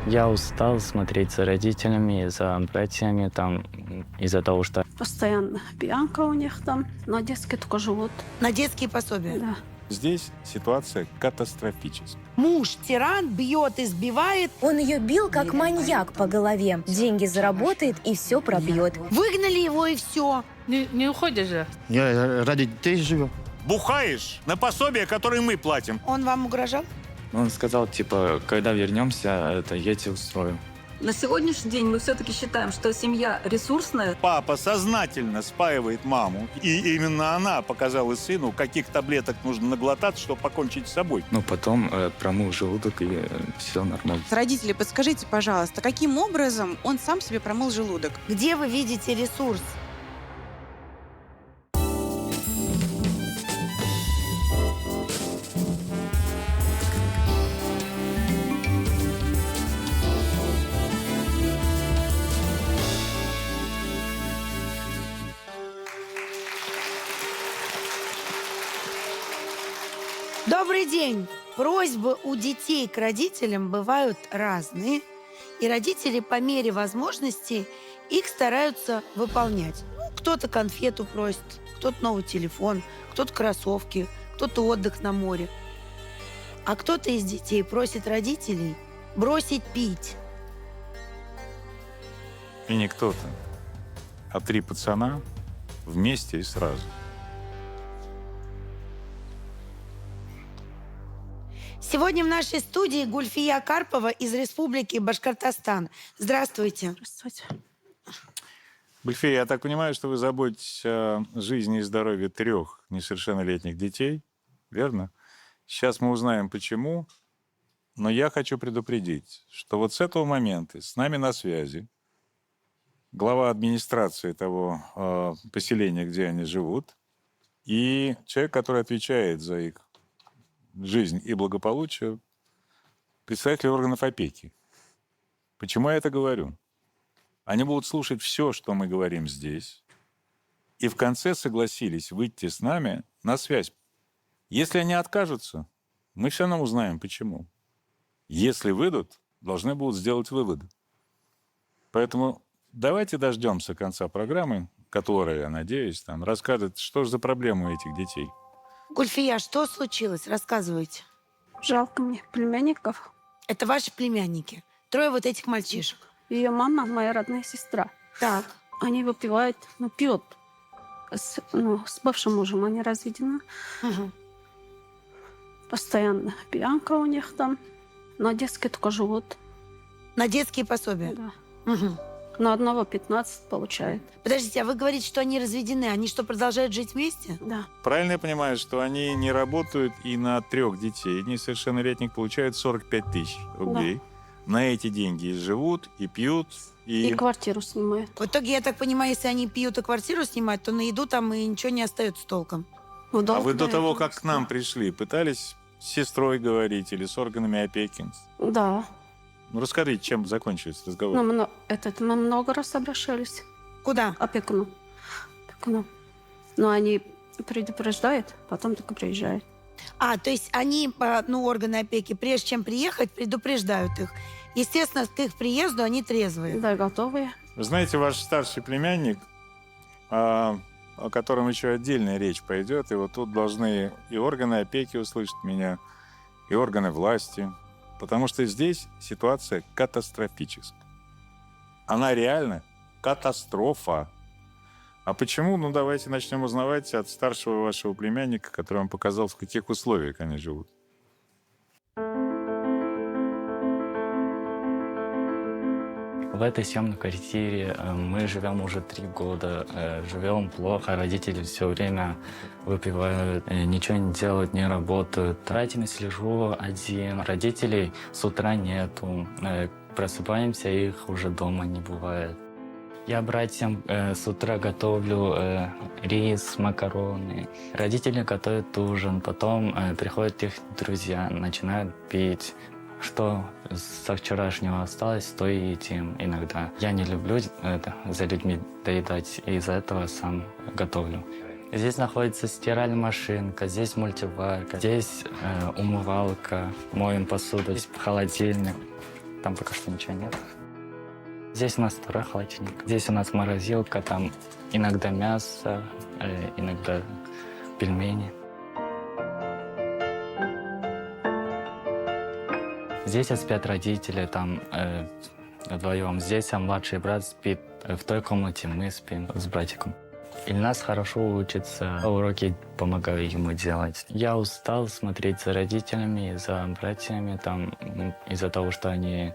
Я устал смотреть за родителями, за братьями, из-за того, что Постоянно пьянка у них там, на детские только живут. На детские пособия. Да. Здесь ситуация катастрофическая. Муж тиран, бьет, избивает. Он ее бил как маньяк по голове. Деньги заработает и все пропьет. Выгнали его и все. Не уходишь же. Я ради детей живу. Бухаешь на пособие, которое мы платим. Он вам угрожал? он сказал, когда вернемся, я тебе устрою. На сегодняшний день мы все-таки считаем, что семья ресурсная. Папа сознательно спаивает маму. И именно она показала сыну, каких таблеток нужно наглотаться, чтобы покончить с собой. Потом промыл желудок, и все нормально. Родители, подскажите, пожалуйста, каким образом он сам себе промыл желудок? Где вы видите ресурс? Добрый день! Просьбы у детей к родителям бывают разные, и родители по мере возможности их стараются выполнять. Кто-то конфету просит, кто-то новый телефон, кто-то кроссовки, кто-то отдых на море. А кто-то из детей просит родителей бросить пить. И не кто-то, а 3 пацана вместе и сразу. Сегодня в нашей студии Гульфия Карпова из Республики Башкортостан. Здравствуйте. Здравствуйте. Гульфия, я так понимаю, что вы заботитесь о жизни и здоровье 3 несовершеннолетних детей, верно? Сейчас мы узнаем, почему. Но я хочу предупредить, что вот с этого момента с нами на связи глава администрации того поселения, где они живут, и человек, который отвечает за их жизнь и благополучие, представители органов опеки. Почему я это говорю? Они будут слушать все, что мы говорим здесь, и в конце согласились выйти с нами на связь. Если они откажутся, мы все равно узнаем, почему. Если выйдут, должны будут сделать выводы. Поэтому давайте дождемся конца программы, которая, я надеюсь, расскажет, что же за проблемы у этих детей. Гульфия, что случилось? Рассказывайте. Жалко мне племянников. Это ваши племянники. 3 вот этих мальчишек. Ее мама, моя родная сестра. Так. Они выпивают, пьют. С бывшим мужем они разведены. Угу. Постоянно пьянка у них там. На детские только живут. На детские пособия? Да. Угу. На одного 15 получает. Подождите, а вы говорите, что они разведены. Они что, продолжают жить вместе? Да. Правильно я понимаю, что они не работают и на 3 детей несовершеннолетних получают 45 тысяч рублей. Да. На эти деньги и живут, и пьют, И квартиру снимают. В итоге, я так понимаю, если они пьют и квартиру снимают, то на еду там и ничего не остается толком. А вы до того, как к нам пришли, пытались с сестрой говорить или с органами опеки? Да. Расскажите, чем закончился разговор? Мы много раз обращались. Куда? Опекуну. Но они предупреждают, потом только приезжают. То есть они, органы опеки, прежде чем приехать, предупреждают их. Естественно, к их приезду они трезвые. Да, готовые. Вы знаете, ваш старший племянник, о котором еще отдельная речь пойдет, и вот тут должны и органы опеки услышать меня, и органы власти, потому что здесь ситуация катастрофическая. Она реально катастрофа. А почему? Давайте начнем узнавать от старшего вашего племянника, который вам показал, в каких условиях они живут. В этой съемной квартире мы живем уже 3 года. Живем плохо, родители все время выпивают, ничего не делают, не работают. Тратами слежу один, родителей с утра нету. Просыпаемся, их уже дома не бывает. Я братьям с утра готовлю рис, макароны. Родители готовят ужин, потом приходят их друзья, начинают пить. Что со вчерашнего осталось, то и едим иногда. Я не люблю за людьми доедать, и из-за этого сам готовлю. Здесь находится стиральная машинка, здесь мультиварка, здесь умывалка, моем посуду, здесь холодильник. там пока что ничего нет. Здесь у нас второй холодильник. Здесь у нас морозилка, там иногда мясо, иногда пельмени. Здесь спят родители, там вдвоем. Здесь младший брат спит, в той комнате мы спим с братиком. Ильнас хорошо учится, уроки помогаю ему делать. Я устал смотреть за родителями, за братьями, там, из-за того, что они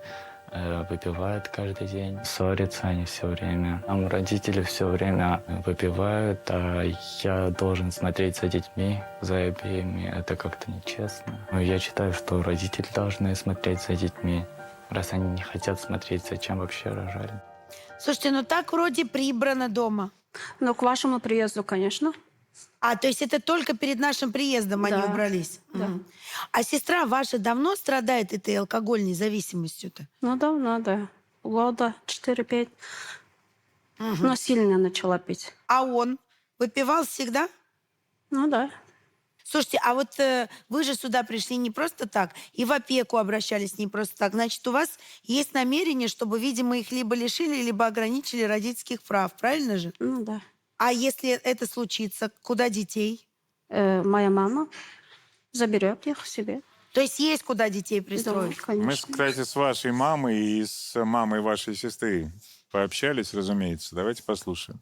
выпивают каждый день. Ссорятся они все время. Там родители все время выпивают, а я должен смотреть за детьми, за обеими. Это как-то нечестно. Но я считаю, что родители должны смотреть за детьми. Раз они не хотят смотреть, зачем вообще рожали? Слушайте, ну так вроде прибрано дома. Но к вашему приезду, конечно. А, то есть это только перед нашим приездом они Да. убрались? Да. Мгм. А сестра ваша давно страдает этой алкогольной зависимостью-то? Ну, давно, да. Года 4-5. Мгм. Но сильно начала пить. А он выпивал всегда? Ну, да. Слушайте, а вот вы же сюда пришли не просто так, и в опеку обращались не просто так. Значит, у вас есть намерение, чтобы, видимо, их либо лишили, либо ограничили родительских прав, правильно же? Ну, да. А если это случится, куда детей? Моя мама заберет их себе. То есть есть куда детей Да, пристроить? Мы, конечно. кстати, с вашей мамой и с мамой вашей сестры пообщались, разумеется. Давайте послушаем.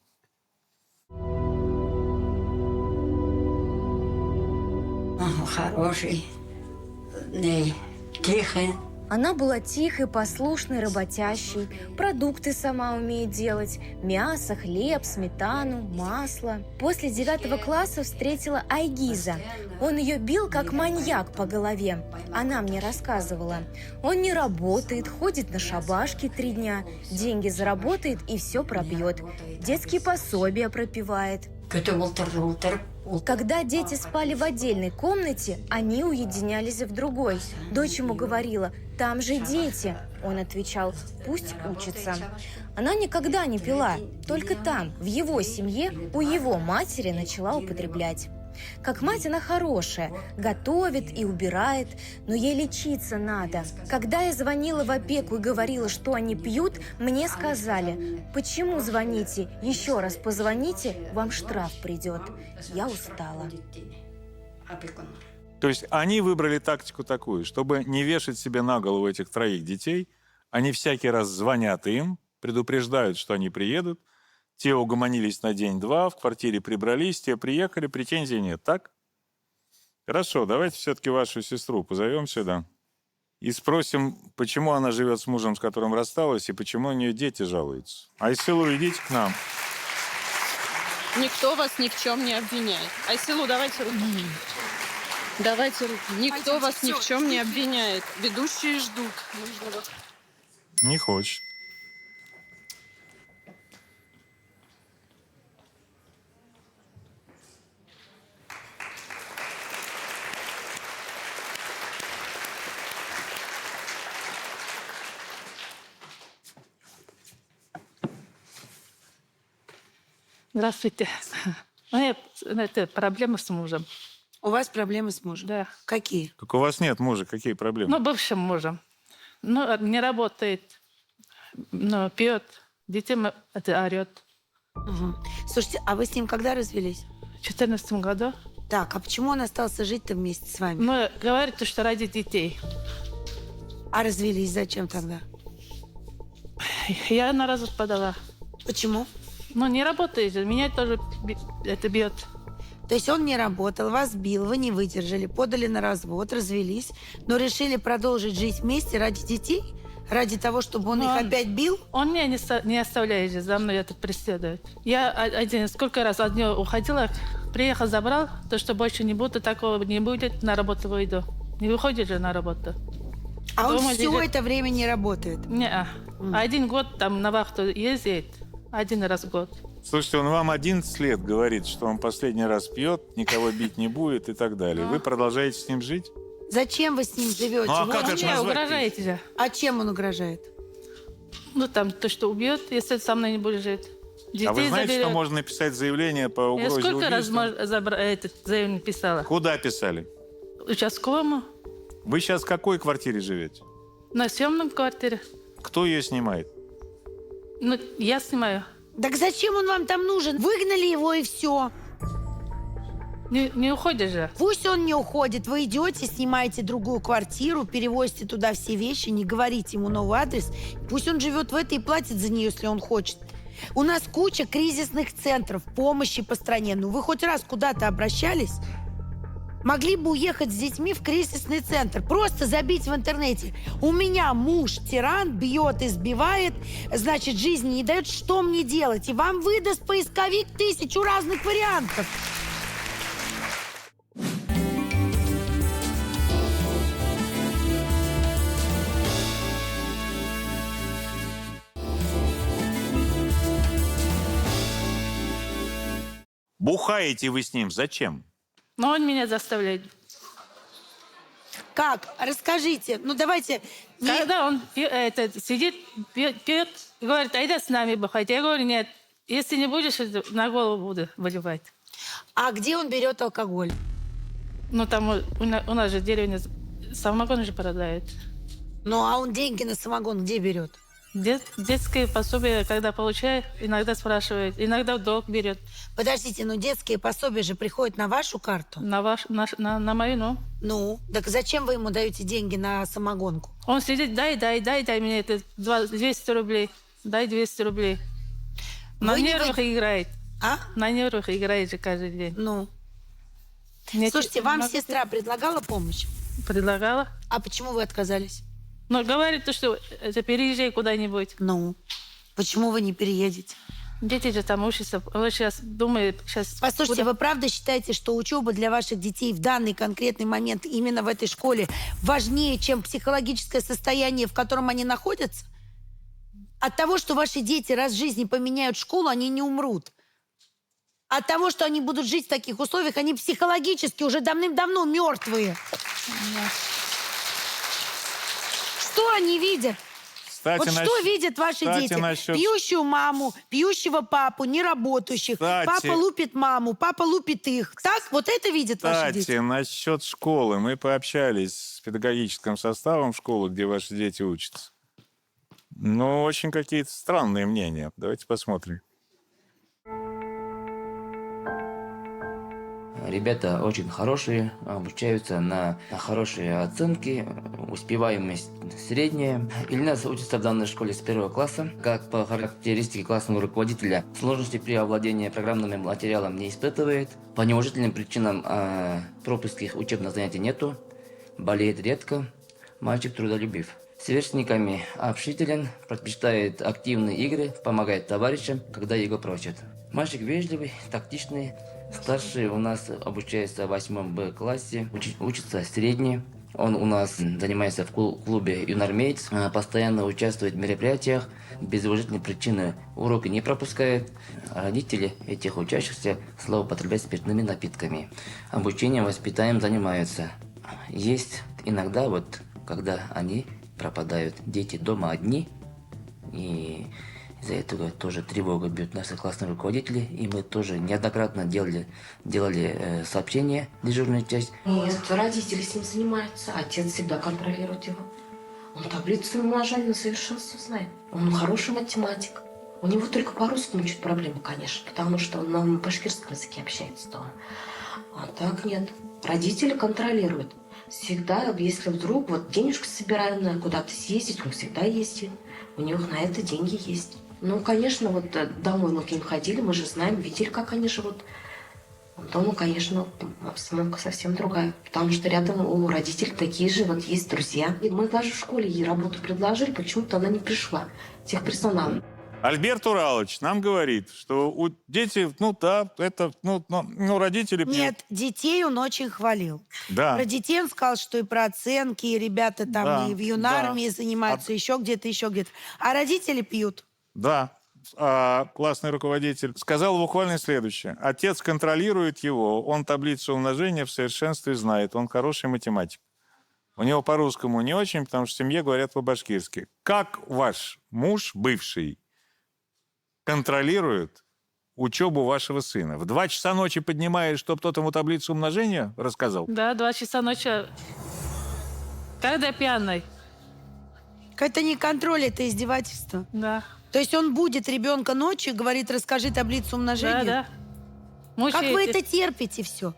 Он хороший, тихий. Она была тихой, послушной, работящей, продукты сама умеет делать, мясо, хлеб, сметану, масло. После 9 класса встретила Айгиза. Он ее бил, как маньяк, по голове. Она мне рассказывала. Он не работает, ходит на шабашки 3 дня, деньги заработает и все пропьет. Детские пособия пропивает. Когда дети спали в отдельной комнате, они уединялись в другой. Дочь ему говорила: «Там же дети». Он отвечал: «Пусть учатся». Она никогда не пила, только там, в его семье, у его матери начала употреблять. Как мать она хорошая, готовит и убирает, но ей лечиться надо. Когда я звонила в опеку и говорила, что они пьют, мне сказали: «Почему звоните? Еще раз позвоните, вам штраф придет». Я устала. То есть они выбрали тактику такую, чтобы не вешать себе на голову этих 3 детей, они всякий раз звонят им, предупреждают, что они приедут, те угомонились на день-два, в квартире прибрались, те приехали, претензий нет, так? Хорошо, давайте все-таки вашу сестру позовем сюда и спросим, почему она живет с мужем, с которым рассталась, и почему у нее дети жалуются. Айсылу, идите к нам. Никто вас ни в чем не обвиняет. Айсылу, давайте руку. Давайте руку. Никто вас ни в чем не обвиняет. Ведущие ждут. Не хочет. Здравствуйте. У меня это проблемы с мужем. У вас проблемы с мужем? Да. Какие? Так у вас нет мужа, какие проблемы? Ну, бывшим мужем. Ну, не работает, но пьет, детей это орет. Угу. Слушайте, а вы с ним когда развелись? В 2014 году. Так, а почему он остался жить-то вместе с вами? Ну, говорит, что ради детей. А развелись зачем тогда? Я на развод подала. Почему? Ну, не работает, меня тоже это бьет. То есть он не работал, вас бил, вы не выдержали, подали на развод, развелись, но решили продолжить жить вместе ради детей? Ради того, чтобы он их опять бил? Он меня не оставляет, за мной это преследует. Я сколько раз от него уходила, приехал, забрал, то, что больше не буду, такого не будет, на работу выйду. Не выходит же на работу. А он Дома все сидит. это время не работает? Не-а. 1 год там на вахту ездит, 1 раз в год. Слушайте, он вам 11 лет говорит, что он последний раз пьет, никого бить не будет и так далее. Вы продолжаете с ним жить? Зачем вы с ним живете? Ну, а Вот как это чем- назвать? Угрожаете же. А чем он угрожает? Ну, там, то, что убьет, если со мной не будет жить. Детей А вы знаете, заберет. что можно написать заявление по Я угрозе сколько раз убийства? этот заявление писала? Куда писали? Участковому. Вы сейчас в какой квартире живете? На съемном квартире. Кто ее снимает? Ну, я снимаю. Так зачем он вам там нужен? Выгнали его и все. Не уходишь же. Пусть он не уходит. Вы идете, снимаете другую квартиру, перевозите туда все вещи, не говорите ему новый адрес. Пусть он живет в этой и платит за нее, если он хочет. У нас куча кризисных центров помощи по стране. Ну, вы хоть раз куда-то обращались? Могли бы уехать с детьми в кризисный центр. Просто забить в интернете. У меня муж тиран, бьет, избивает, значит, жизни не дает. Что мне делать? И вам выдаст поисковик 1000 разных вариантов. Бухаете вы с ним. Зачем? Но он меня заставляет. Как? Расскажите. Ну, давайте... Когда он сидит, пьет, говорит, айда с нами бухать. Я говорю, нет. Если не будешь, на голову буду выливать. А где он берет алкоголь? Ну, там у нас же деревня самогон же продает. Ну, а он деньги на самогон где берет? Детское пособие, когда получает, иногда спрашивает, иногда в долг берет. Подождите, ну детские пособия же приходят на вашу карту? На мою, ну. Ну, так зачем вы ему даете деньги на самогонку? Он сидит, дай мне это 200 рублей, дай 200 рублей. На нервах играет. А? На нервах играет же каждый день. Ну. Слушайте, вам сестра предлагала помощь? Предлагала. А почему вы отказались? Но говорит, что это переезжай куда-нибудь. Ну, почему вы не переедете? Дети же там учатся. Вот сейчас думаю, Послушайте, вы правда считаете, что учеба для ваших детей в данный конкретный момент именно в этой школе важнее, чем психологическое состояние, в котором они находятся? От того, что ваши дети раз в жизни поменяют школу, они не умрут. От того, что они будут жить в таких условиях, они психологически уже давным-давно мертвые. Что они видят? Кстати, вот что видят ваши дети? Пьющую маму, пьющего папу, неработающих. Папа лупит маму, папа лупит их. Так? Вот это видят ваши дети? Кстати, насчет школы. Мы пообщались с педагогическим составом школы, где ваши дети учатся. Ну, очень какие-то странные мнения. Давайте посмотрим. Ребята очень хорошие, обучаются на хорошие оценки, успеваемость средняя. Ильназ учится в данной школе с 1 класса. Как по характеристике классного руководителя, сложности при овладении программным материалом не испытывает. По неуважительным причинам пропускных учебных занятий нету. Болеет редко. Мальчик трудолюбив. С сверстниками общителен, предпочитает активные игры, помогает товарищам, когда его просят. Мальчик вежливый, тактичный. Старший у нас обучается в 8 Б классе, учится средний. Он у нас занимается в клубе «Юнармеец», постоянно участвует в мероприятиях, без уважительной причины уроки не пропускает. Родители этих учащихся злоупотребляют спиртными напитками. Обучением, воспитанием занимаются. Есть иногда, когда они пропадают, дети дома одни, и из-за этого тоже тревога бьет наших классных руководителей. И мы тоже неоднократно делали сообщения, дежурную часть. Нет, родители с ним занимаются, отец всегда контролирует его. Он таблицу умножения на совершенство знает. Он хороший математик. У него только по-русскому чуть проблемы, конечно, потому что он на башкирском языке общается. То. А так нет. Родители контролируют. Всегда, если вдруг денежку собираем, надо куда-то съездить, он всегда ездит. У него на это деньги есть. Ну, конечно, домой мы к ним ходили, мы же знаем, видели, как они живут. Дома, конечно, обстановка совсем другая, потому что рядом у родителей такие же, есть друзья. И мы даже в школе ей работу предложили, почему-то она не пришла, техперсонал. Альберт Уралович нам говорит, что у детей, родители... Нет, детей он очень хвалил. Да. Про детей он сказал, что и про оценки, и ребята там и в юнармии занимаются, еще где-то. А родители пьют. Да. Классный руководитель сказал буквально следующее. Отец контролирует его, он таблицу умножения в совершенстве знает, он хороший математик. У него по-русскому не очень, потому что в семье говорят по-башкирски. Как ваш муж, бывший, контролирует учебу вашего сына? В 2 часа ночи поднимает, чтобы тот ему таблицу умножения рассказал? Да, 2 часа ночи. Когда пьяный. Это не контроль, это издевательство. Да. То есть он будет ребенка ночью, говорит, расскажи таблицу умножения? Да. Как вы Мучаете. это терпите все?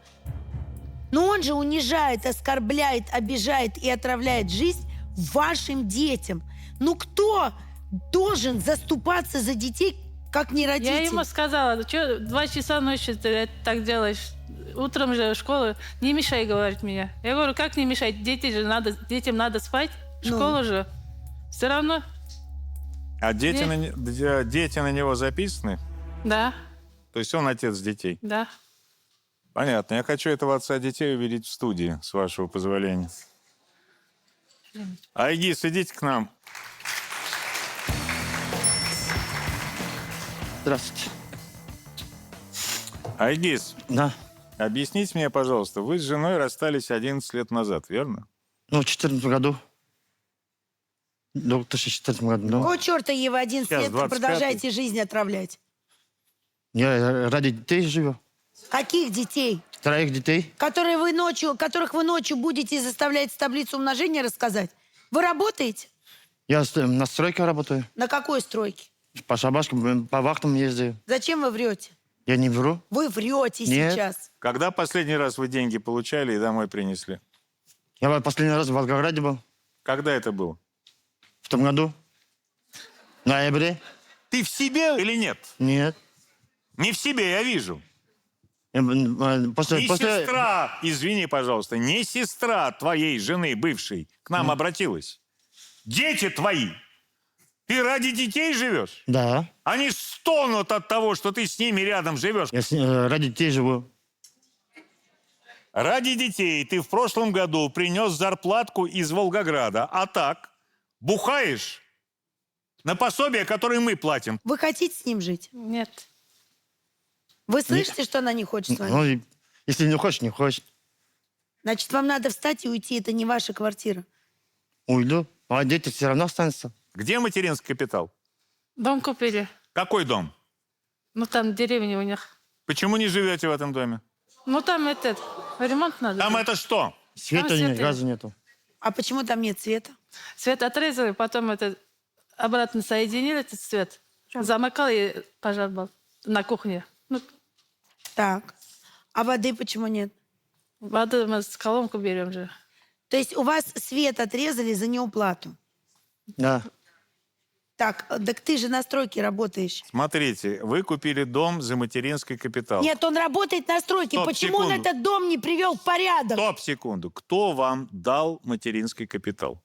Но он же унижает, оскорбляет, обижает и отравляет жизнь вашим детям. Ну кто должен заступаться за детей, как не родители? Я ему сказала, что 2 часа ночи ты так делаешь? Утром же в школу, не мешай, говорит мне. Я говорю, как не мешать? Детям надо спать, в школу же. Все равно. А дети на него записаны? Да, То есть он отец детей? да. Понятно. Я хочу этого отца детей увидеть в студии, с вашего позволения. Айгиз, идите к нам. Здравствуйте. Айгиз, Да. объясните мне, пожалуйста, вы с женой расстались 11 лет назад, верно? Ну, в 2014 году. В 2014 году. Ну, Какого черта ей в 11 Сейчас, лет вы 25-й. продолжаете жизнь отравлять? я ради детей живу. Каких детей? 3 детей. Которых вы ночью будете заставлять таблицу умножения рассказать? Вы работаете? Я на стройке работаю. На какой стройке? По шабашкам, по вахтам ездию. Зачем вы врете? Я не вру. Вы врете Нет. сейчас. Когда последний раз вы деньги получали и домой принесли? Я последний раз в Волгограде был. Когда это было? В том году. В ноябре. Ты в себе или нет? Нет. Не в себе, я вижу. После... Сестра, извини, пожалуйста, не сестра твоей жены, бывшей, к нам обратилась. Дети твои. Ты ради детей живешь? Да. Они стонут от того, что ты с ними рядом живешь. Я ради детей живу. Ради детей ты в прошлом году принес зарплатку из Волгограда, а так бухаешь на пособие, которое мы платим. Вы хотите с ним жить? Нет. Вы слышите, что она не хочет с вами? Ну, если не хочешь, не хочешь. Значит, вам надо встать и уйти. Это не ваша квартира. Уйду. А дети все равно останутся. Где материнский капитал? Дом купили. Какой дом? Ну, там деревня у них. Почему не живете в этом доме? Ну, там ремонт надо. Там это что? Света света нет, нет. газа нету. А почему там нет света? Свет отрезали, потом обратно соединили этот свет. Замыкал и пожар был на кухне. Ну, Так. А воды почему нет? воду мы с колонку берем же. То есть у вас свет отрезали за неуплату? Да. Так, так ты же на стройке работаешь. Смотрите, вы купили дом за материнский капитал. Нет, он работает на стройке. Стоп, Почему он секунду. этот дом не привел в порядок? Стоп, секунду. Кто вам дал материнский капитал?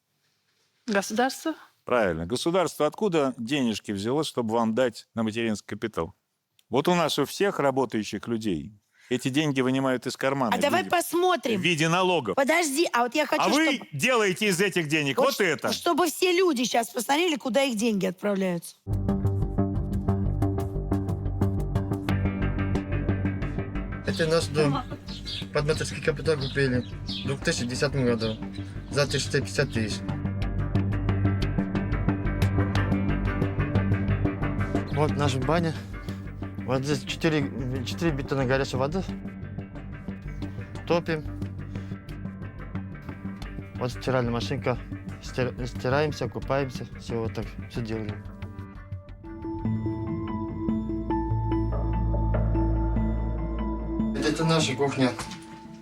Государство? Правильно. Государство откуда денежки взяло, чтобы вам дать на материнский капитал? Вот у нас у всех работающих людей эти деньги вынимают из кармана. А давай в посмотрим. виде налогов. Подожди, а вот я хочу, А вы чтобы... делаете из этих денег вот это. Чтобы все люди сейчас посмотрели, куда их деньги отправляются. Это наш дом. Под материнский капитал купили в 2010 году. За 350 тысяч. Вот наша баня. Вот здесь 4 бетона горячей воды. Топим. Вот стиральная машинка. Стираемся, купаемся. Все вот так. Все делаем. Это наша кухня.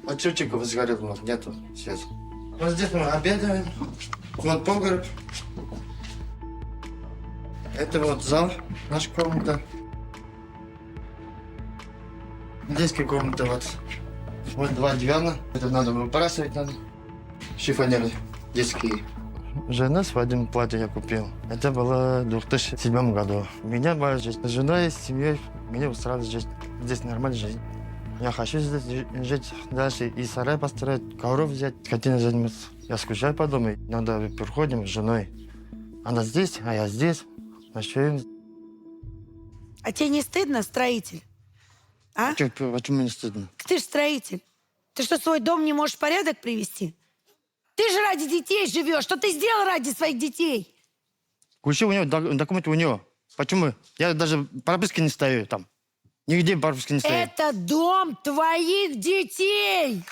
Вот чертиков сгорел, вот нету света. Вот здесь мы обедаем. Вот погреб. Это вот зал, наша комната. Детская комната вот. Вот 2 дивана. Это надо выбрасывать надо. Шифонеры детские. Жена свадебное платье я купил. Это было в 2007 году. У меня была жизнь. С женой, с семьей. Мне устраивает жизнь. Здесь нормальная жизнь. Я хочу здесь жить дальше. И сарай построить, коров взять, скотиной заниматься. Я скучаю по дому. Иногда приходим с женой. Она здесь, а я здесь. Ночуем. А тебе не стыдно, строитель? А? Почему не стыдно? Ты же строитель. Ты что, свой дом не можешь в порядок привести? Ты же ради детей живешь. Что ты сделал ради своих детей? Ключи у него, документы у него. Почему? Я даже прописки не стою там. Нигде прописки не стою. Это дом твоих детей.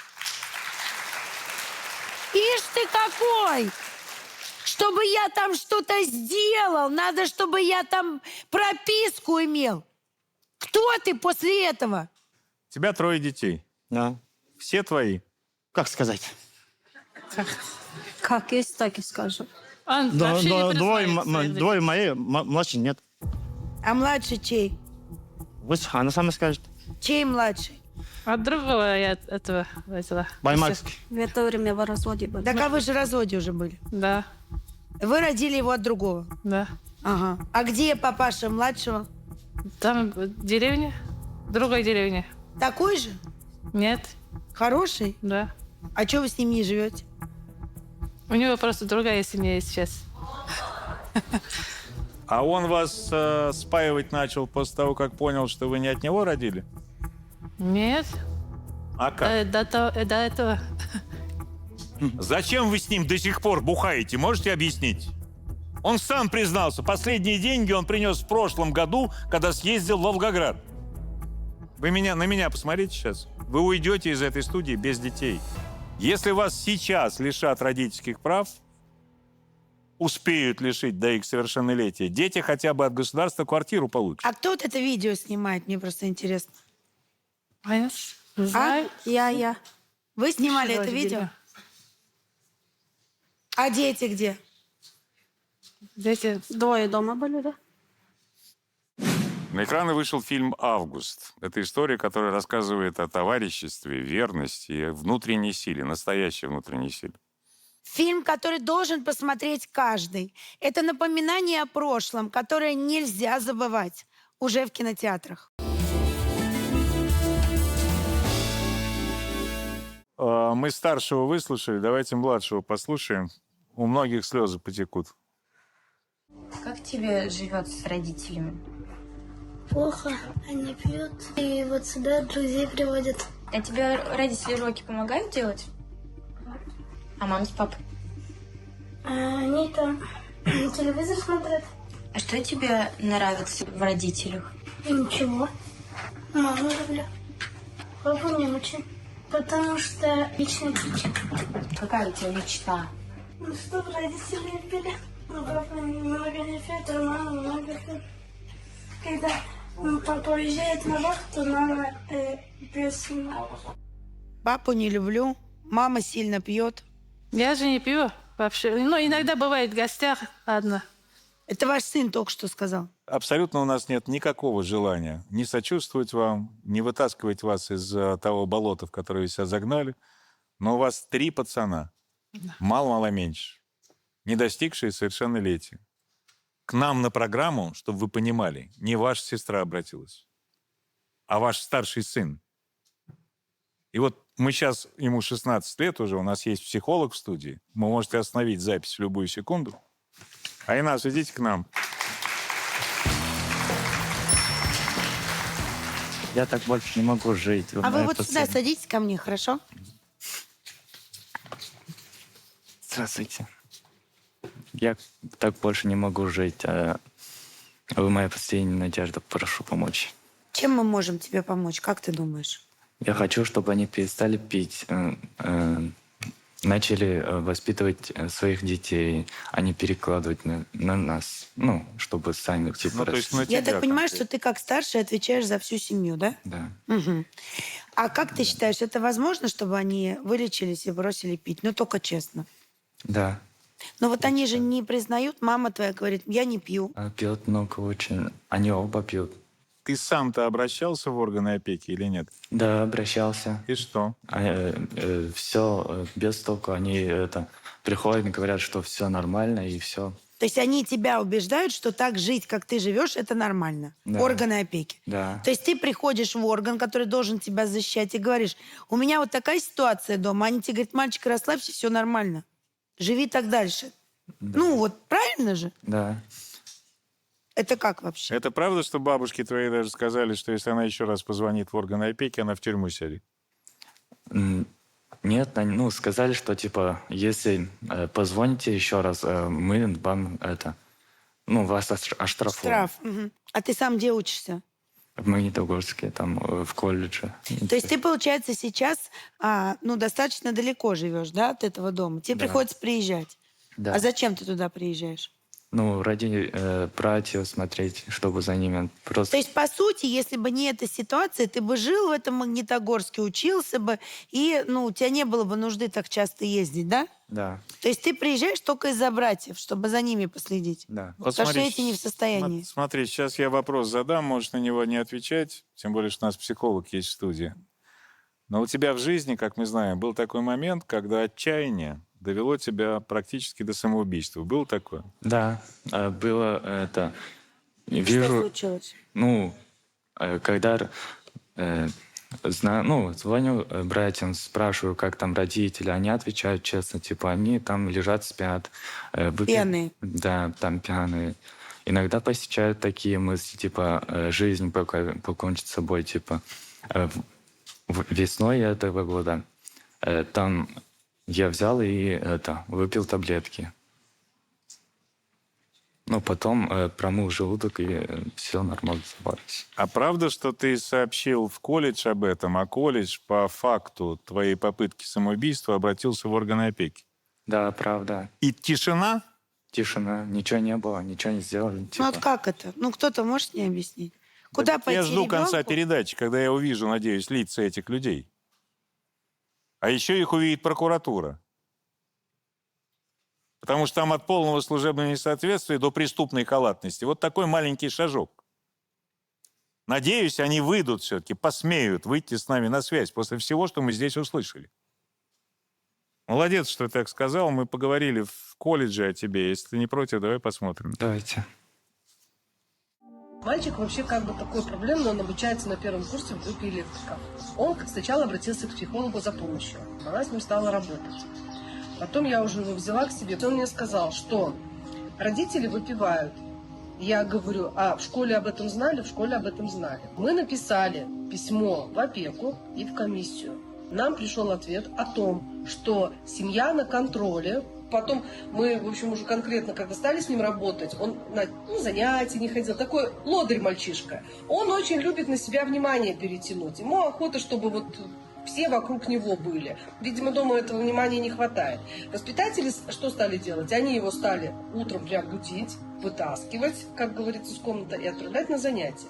Ишь ты какой! Чтобы я там что-то сделал, надо, чтобы я там прописку имел. Кто ты после этого? У тебя 3 детей. Да. Все твои. Как сказать? Как есть, так и скажу. Он вообще не признает своих Двое мои, младший нет. А младший чей? Пусть она сама скажет. Чей младший? От другого я этого взяла. Баймакский. В это время в разводе были. Так а вы же в разводе уже были. Да, Вы родили его от другого. да. Ага. А где папаша младшего? Там деревня, другая деревня. Такой же? Нет, Хороший? да. А что вы с ним не живете? У него просто другая семья сейчас. А он вас спаивать начал после того, как понял, что вы не от него родили? Нет. А как? До этого. Зачем вы с ним до сих пор бухаете? Можете объяснить? Он сам признался, последние деньги он принес в прошлом году, когда съездил в Волгоград. Вы на меня посмотрите сейчас. Вы уйдете из этой студии без детей. Если вас сейчас лишат родительских прав, успеют лишить до их совершеннолетия, дети хотя бы от государства квартиру получат. А кто вот это видео снимает? Мне просто интересно. Знаю. Я. Вы снимали это видео? А дети где? Дети. Двое дома были, да? На экраны вышел фильм «Август». Это история, которая рассказывает о товариществе, верности и внутренней силе, настоящей внутренней силе. Фильм, который должен посмотреть каждый. Это напоминание о прошлом, которое нельзя забывать. Уже в кинотеатрах. Мы старшего выслушали, давайте младшего послушаем. У многих слезы потекут. Как тебе живется с родителями? Плохо, они пьют и вот сюда друзей приводят. А тебе родители уроки помогают делать? А мама с папой? Они там телевизор смотрят. А что тебе нравится в родителях? И ничего. Маму люблю. Папу не очень. Потому что лично птичка. Какая у тебя мечта? Ну, чтобы родители любили. Ну, папа много не пьет, а мама много пьет. Когда папа уезжает на вахту, мама пьет с ним. Папу не люблю, мама сильно пьет. Я же не пью вообще. Ну, иногда бывает в гостях одна. Это ваш сын только что сказал. Абсолютно у нас нет никакого желания не сочувствовать вам, не вытаскивать вас из того болота, в которое вы себя загнали. Но у вас 3 пацана, мало-мало меньше, не достигшие совершеннолетия. К нам на программу, чтобы вы понимали, не ваша сестра обратилась, а ваш старший сын. И вот мы сейчас, ему 16 лет уже, у нас есть психолог в студии. Вы можете остановить запись в любую секунду. Айнас, идите к нам. Я так больше не могу жить. А вы вот сюда садитесь ко мне, хорошо? Здравствуйте. Я так больше не могу жить. Вы моя последняя надежда. Прошу помочь. Чем мы можем тебе помочь? Как ты думаешь? Я хочу, чтобы они перестали пить, начали воспитывать своих детей, а не перекладывать на нас. Ну, чтобы сами типа росли. Я так понимаю, что ты как старший отвечаешь за всю семью, да? Да. Угу. А как ты считаешь, это возможно, чтобы они вылечились и бросили пить? Ну, только честно. Да. Но вот они же не признают, мама твоя говорит, я не пью. Пьют много очень. Они оба пьют. Ты сам-то обращался в органы опеки или нет? Да, обращался. И что? Все без толку. Они приходят и говорят, что все нормально и все. То есть они тебя убеждают, что так жить, как ты живешь, это нормально. Да. Органы опеки. Да. То есть ты приходишь в орган, который должен тебя защищать, и говоришь, у меня вот такая ситуация дома. Они тебе говорят, мальчик, расслабься, все нормально. Живи так дальше. Да. Ну вот, правильно же? Да. Это как вообще? Это правда, что бабушки твои даже сказали, что если она еще раз позвонит в органы опеки, она в тюрьму сядет? Нет, сказали, что типа, если позвоните еще раз, мы вам вас оштрафуем. Штраф. Угу. А ты сам где учишься? В Магнитогорске, там, в колледже. То есть ты, получается, сейчас достаточно далеко живешь, да, от этого дома? Тебе Да. приходится приезжать. Да. А зачем ты туда приезжаешь? Ну, ради братьев смотреть, чтобы за ними То просто... есть, по сути, если бы не эта ситуация, ты бы жил в этом Магнитогорске, учился бы, и у тебя не было бы нужды так часто ездить, да? Да, То есть ты приезжаешь только из-за братьев, чтобы за ними последить? да. Вот Потому что смотри, эти не в состоянии. Смотри, сейчас я вопрос задам, можешь на него не отвечать, тем более, что у нас психолог есть в студии. Но у тебя в жизни, как мы знаем, был такой момент, когда отчаяние довело тебя практически до самоубийства. Было такое? Да, было это... Что Вижу, случилось? ну, когда звоню братьям, спрашиваю, как там родители, они отвечают честно, типа, они там лежат, спят. Пьяные. Да, там пьяные. Иногда посещают такие мысли, типа, жизнь покончит с собой, типа. Весной этого года там я взял и выпил таблетки. Ну, потом промыл желудок, и все нормально забралось. А правда, что ты сообщил в колледж об этом, а колледж по факту твоей попытки самоубийства обратился в органы опеки? Да, правда. И тишина? Тишина. Ничего не было, ничего не сделали. Ну вот как это? Кто-то может мне объяснить? Куда Так пойти я жду конца ребенку? передачи, когда я увижу, надеюсь, лица этих людей. А еще их увидит прокуратура. Потому что там от полного служебного несоответствия до преступной халатности. Вот такой маленький шажок. Надеюсь, они выйдут все-таки, посмеют выйти с нами на связь после всего, что мы здесь услышали. Молодец, что ты так сказал. Мы поговорили в колледже о тебе. Если ты не против, давай посмотрим. Давайте. Мальчик вообще как бы такой проблемный, он обучается на первом курсе в группе электриков. Он сначала обратился к психологу за помощью. Она с ним стала работать. Потом я уже его взяла к себе. Он мне сказал, что родители выпивают. Я говорю, а в школе об этом знали? В школе об этом знали. Мы написали письмо в опеку и в комиссию. Нам пришел ответ о том, что семья на контроле. Потом мы, в общем, уже конкретно, когда стали с ним работать, он на занятия не ходил. Такой лодырь мальчишка. Он очень любит на себя внимание перетянуть. Ему охота, чтобы вот все вокруг него были. Видимо, дома этого внимания не хватает. Воспитатели что стали делать? Они его стали утром прям будить, вытаскивать, как говорится, из комнаты и отправлять на занятия.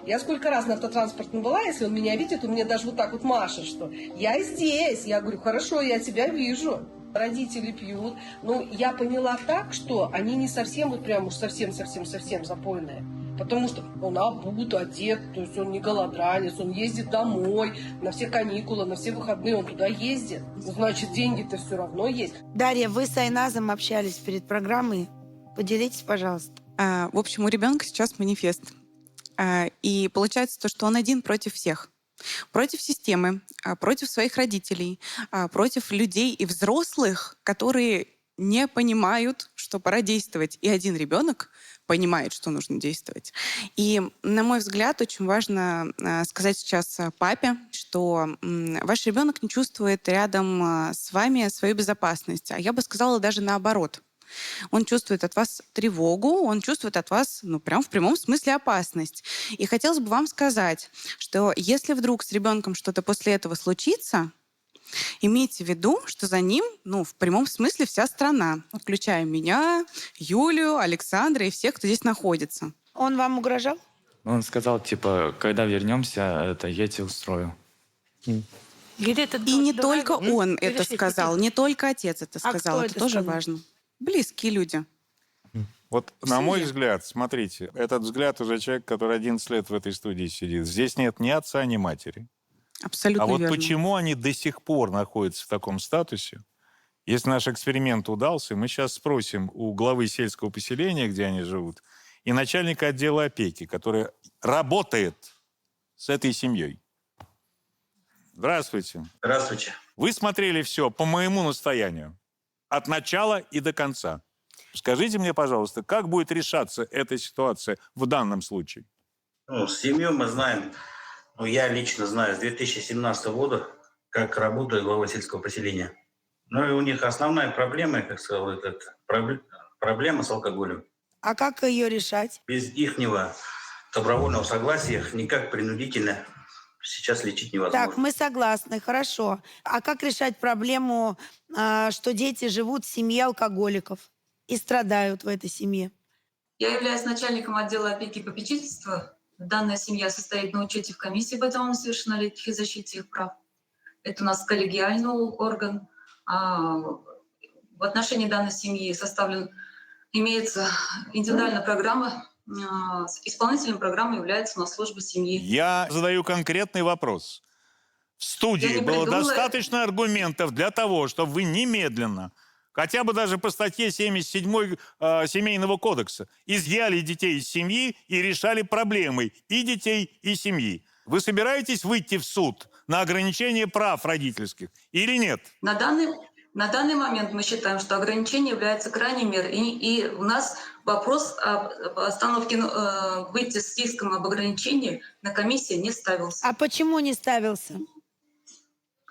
Я сколько раз на автотранспортном была, если он меня видит, он мне даже вот так вот машет, что я здесь. Я говорю, хорошо, я тебя вижу. Родители пьют. Ну, я поняла так, что они не совсем, вот прям уж совсем запойные. Потому что он обут, одет, то есть он не голодранец, он ездит домой, на все каникулы, на все выходные он туда ездит. Значит, деньги-то все равно есть. Дарья, вы с Айназом общались перед программой. Поделитесь, пожалуйста. В общем, у ребенка сейчас манифест. И получается то, что он один против всех. Против системы, против своих родителей, против людей и взрослых, которые не понимают, что пора действовать. И один ребенок понимает, что нужно действовать. И, на мой взгляд, очень важно сказать сейчас папе, что ваш ребенок не чувствует рядом с вами свою безопасность. А я бы сказала даже наоборот. Он чувствует от вас тревогу, он чувствует от вас, прям в прямом смысле опасность. И хотелось бы вам сказать, что если вдруг с ребенком что-то после этого случится, имейте в виду, что за ним, в прямом смысле вся страна, включая меня, Юлю, Александра и всех, кто здесь находится. Он вам угрожал? Он сказал, типа, когда вернемся, я тебе устрою. И не только он это сказал, не только отец это сказал, это тоже важно. Близкие люди. Вот, на мой взгляд, смотрите, этот взгляд уже человек, который 11 лет в этой студии сидит. Здесь нет ни отца, ни матери. Абсолютно вот верно. Почему они до сих пор находятся в таком статусе? Если наш эксперимент удался, мы сейчас спросим у главы сельского поселения, где они живут, и начальника отдела опеки, который работает с этой семьей. Здравствуйте. Здравствуйте. Вы смотрели все по моему настоянию. От начала и до конца. Скажите мне, пожалуйста, как будет решаться эта ситуация в данном случае? Семью мы знаем, я лично знаю с 2017 года, как работаю главой сельского поселения. И у них основная проблема, как сказал, это проблема с алкоголем. А как ее решать? Без ихнего добровольного согласия никак принудительно сейчас лечить невозможно. Так, мы согласны, хорошо. А как решать проблему, что дети живут в семье алкоголиков и страдают в этой семье? Я являюсь начальником отдела опеки и попечительства. Данная семья состоит на учете в комиссии по делам несовершеннолетних и защите их прав. Это у нас коллегиальный орган. В отношении данной семьи имеется индивидуальная программа. Исполнителем программы является у нас служба семьи. Я задаю конкретный вопрос. В студии было достаточно аргументов для того, чтобы вы немедленно, хотя бы даже по статье 77 Семейного кодекса, изъяли детей из семьи и решали проблемы и детей, и семьи. Вы собираетесь выйти в суд на ограничение прав родительских или нет? На данный момент мы считаем, что ограничение является крайней мерой. И у нас вопрос об остановке выйти с иском об ограничении на комиссии не ставился. А почему не ставился?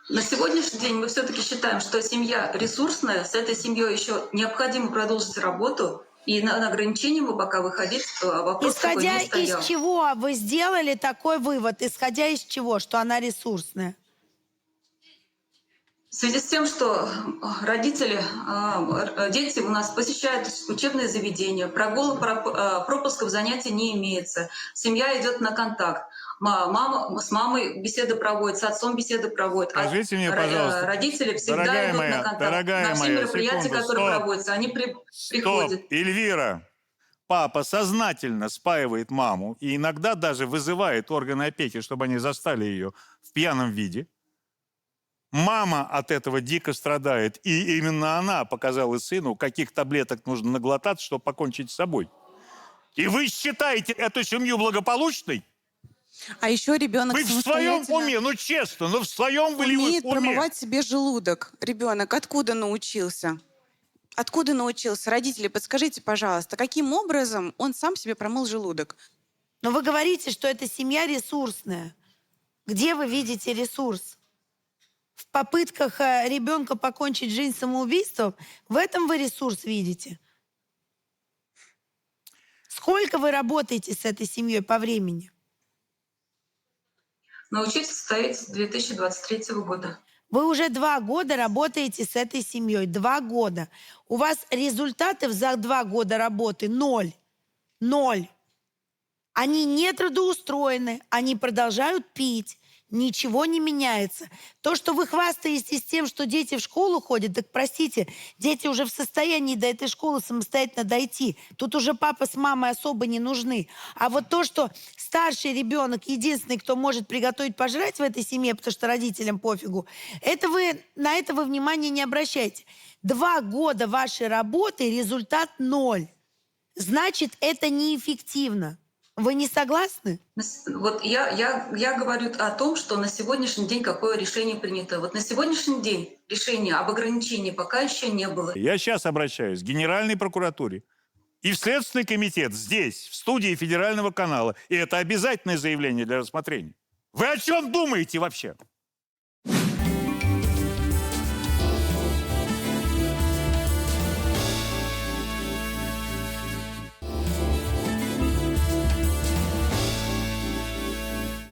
На сегодняшний день мы все-таки считаем, что семья ресурсная, с этой семьей еще необходимо продолжить работу, и на ограничение мы пока выходить вопрос такой Исходя не стоял. из чего вы сделали такой вывод? Исходя из чего, что она ресурсная? В связи с тем, что родители, дети у нас посещают учебные заведения, пропусков занятий не имеется, семья идет на контакт. Мама с мамой беседы проводит, с отцом беседы проводит. Скажите мне, пожалуйста, родители всегда дорогая идут моя, на контакт. дорогая На все моя, мероприятия, секунду, которые стоп. проводятся, они приходят. Стоп, Эльвира, папа сознательно спаивает маму и иногда даже вызывает органы опеки, чтобы они застали ее в пьяном виде. Мама от этого дико страдает, и именно она показала сыну, каких таблеток нужно наглотаться, чтобы покончить с собой. И вы считаете эту семью благополучной? А еще ребенок Вы в своем уме, ну честно, ну в своем вы ли умеет уме? промывать себе желудок. Ребенок откуда научился? Откуда научился? Родители, подскажите, пожалуйста, каким образом он сам себе промыл желудок? Но вы говорите, что эта семья ресурсная. Где вы видите ресурс? В попытках ребенка покончить жизнь самоубийством? В этом вы ресурс видите? Сколько вы работаете с этой семьей по времени? На учете состоит с 2023 года. Вы уже 2 года работаете с этой семьей. 2 года. У вас результатов за 2 года работы 0. 0. Они не трудоустроены, они продолжают пить. Ничего не меняется. То, что вы хвастаетесь тем, что дети в школу ходят, так простите, дети уже в состоянии до этой школы самостоятельно дойти. Тут уже папа с мамой особо не нужны. А вот то, что старший ребенок единственный, кто может приготовить пожрать в этой семье, потому что родителям пофигу, на это вы внимания не обращаете. 2 года вашей работы, результат 0. Значит, это неэффективно. Вы не согласны? Вот я говорю о том, что на сегодняшний день какое решение принято. Вот на сегодняшний день решения об ограничении пока еще не было. Я сейчас обращаюсь к Генеральной прокуратуре и в Следственный комитет здесь, в студии Федерального канала. И это обязательное заявление для рассмотрения. Вы о чем думаете вообще?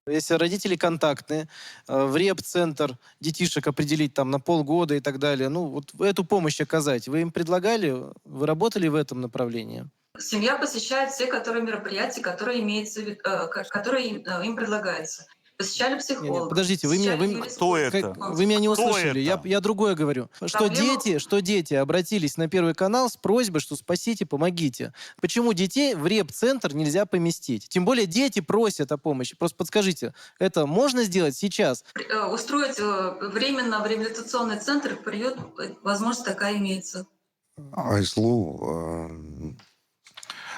Если родители контактные, в реп-центр детишек определить там на полгода и так далее, ну вот эту помощь оказать, вы им предлагали, вы работали в этом направлении? Семья посещает все мероприятия, которые им предлагаются. Посещали психолога. Нет, подождите, вы меня не услышали. Я другое говорю. Что дети обратились на Первый канал с просьбой, что спасите, помогите. Почему детей в реп-центр нельзя поместить? Тем более дети просят о помощи. Просто подскажите, это можно сделать сейчас? Устроить временно в реабилитационный центр приют, возможность такая имеется.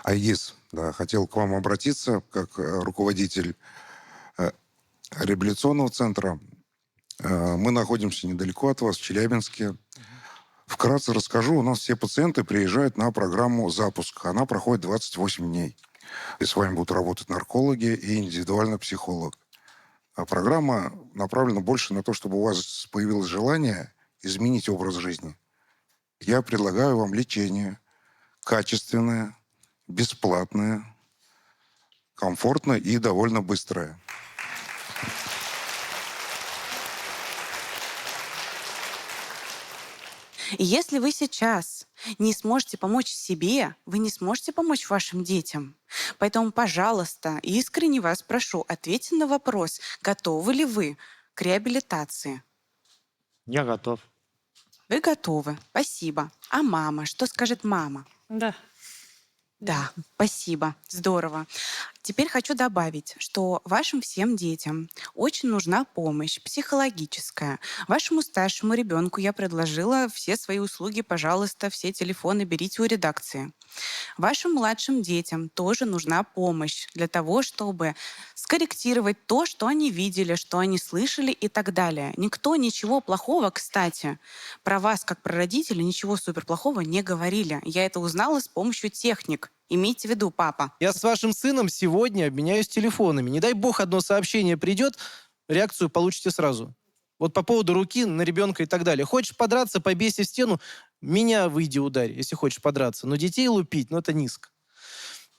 Айгиз, да, хотел к вам обратиться как руководитель реабилитационного центра. Мы находимся недалеко от вас, в Челябинске. Вкратце расскажу. У нас все пациенты приезжают на программу «Запуск». Она проходит 28 дней. И с вами будут работать наркологи и индивидуальный психолог. А программа направлена больше на то, чтобы у вас появилось желание изменить образ жизни. Я предлагаю вам лечение качественное, бесплатное, комфортное и довольно быстрое. И если вы сейчас не сможете помочь себе, вы не сможете помочь вашим детям. Поэтому, пожалуйста, искренне вас прошу, ответьте на вопрос, готовы ли вы к реабилитации. Я готов. Вы готовы. Спасибо. А мама? Что скажет мама? Да. Да, спасибо. Здорово. Теперь хочу добавить, что вашим всем детям очень нужна помощь психологическая. Вашему старшему ребенку я предложила все свои услуги, пожалуйста, все телефоны берите у редакции. Вашим младшим детям тоже нужна помощь для того, чтобы скорректировать то, что они видели, что они слышали и так далее. Никто ничего плохого, кстати, про вас, как про родителей, ничего суперплохого не говорили. Я это узнала с помощью техник. Имейте в виду, папа. Я с вашим сыном сегодня обменяюсь телефонами. Не дай бог одно сообщение придет, реакцию получите сразу. Вот по поводу руки на ребенка и так далее. Хочешь подраться, побейся в стену, меня выйди ударь, если хочешь подраться. Но детей лупить, это низко.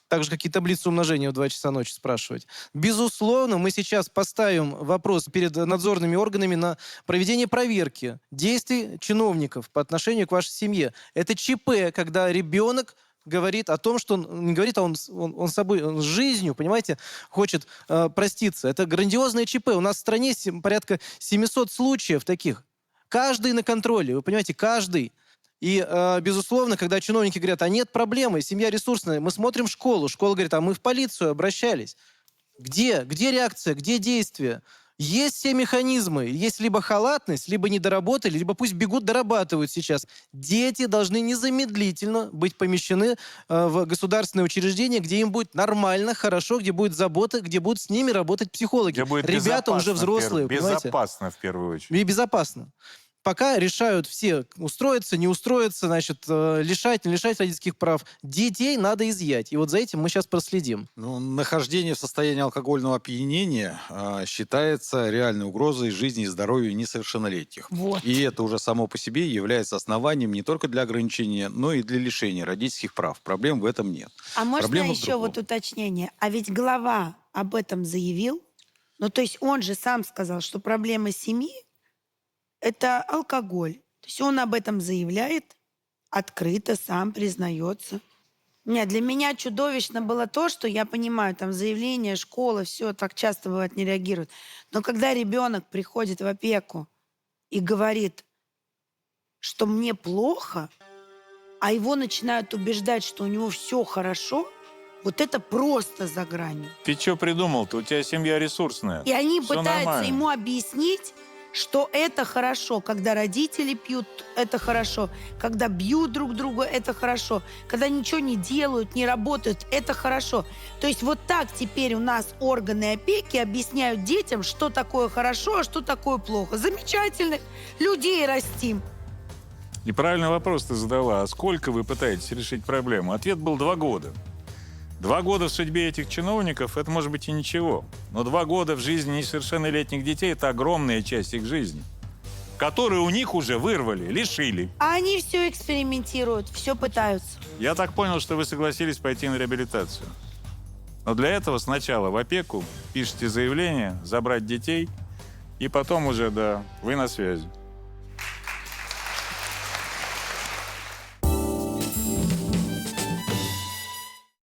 Так же, как и таблицу умножения в 2 часа ночи спрашивать. Безусловно, мы сейчас поставим вопрос перед надзорными органами на проведение проверки действий чиновников по отношению к вашей семье. Это ЧП, когда ребенок говорит о том, что он не говорит, а он собой, он с жизнью, понимаете, хочет проститься. Это грандиозное ЧП. У нас в стране порядка 700 случаев таких. Каждый на контроле, вы понимаете, каждый. И, безусловно, когда чиновники говорят, а нет проблемы, семья ресурсная, мы смотрим школу, школа говорит, а мы в полицию обращались. Где реакция, где действия? Есть все механизмы. Есть либо халатность, либо недоработали, либо пусть бегут, дорабатывают сейчас. Дети должны незамедлительно быть помещены в государственные учреждения, где им будет нормально, хорошо, где будет забота, где будут с ними работать психологи. Где будет Ребята уже взрослые, безопасно в первую очередь. И безопасно. Пока решают все, устроиться, не устроиться, значит, лишать, не лишать родительских прав. Детей надо изъять. И вот за этим мы сейчас проследим. Нахождение в состоянии алкогольного опьянения считается реальной угрозой жизни и здоровью несовершеннолетних. Вот. И это уже само по себе является основанием не только для ограничения, но и для лишения родительских прав. Проблем в этом нет. А можно Проблема в еще другом. вот уточнение? А ведь глава об этом заявил. То есть он же сам сказал, что проблема семьи – это алкоголь. То есть он об этом заявляет, открыто сам признается. Нет, для меня чудовищно было то, что я понимаю, там заявление, школа, все так часто бывает не реагируют. Но когда ребенок приходит в опеку и говорит, что мне плохо, а его начинают убеждать, что у него все хорошо, вот это просто за гранью. Ты что придумал-то? У тебя семья ресурсная. И они Всё пытаются нормально. ему объяснить, что это хорошо, когда родители пьют, это хорошо, когда бьют друг друга, это хорошо, когда ничего не делают, не работают, это хорошо. То есть вот так теперь у нас органы опеки объясняют детям, что такое хорошо, а что такое плохо. Замечательных людей растим. Неправильный вопрос ты задала. А сколько вы пытаетесь решить проблему? Ответ был 2 года. 2 года в судьбе этих чиновников – это, может быть, и ничего. Но 2 года в жизни несовершеннолетних детей – это огромная часть их жизни, которую у них уже вырвали, лишили. А они все экспериментируют, все пытаются. Я так понял, что вы согласились пойти на реабилитацию. Но для этого сначала в опеку пишите заявление, забрать детей, и потом уже, да, вы на связи.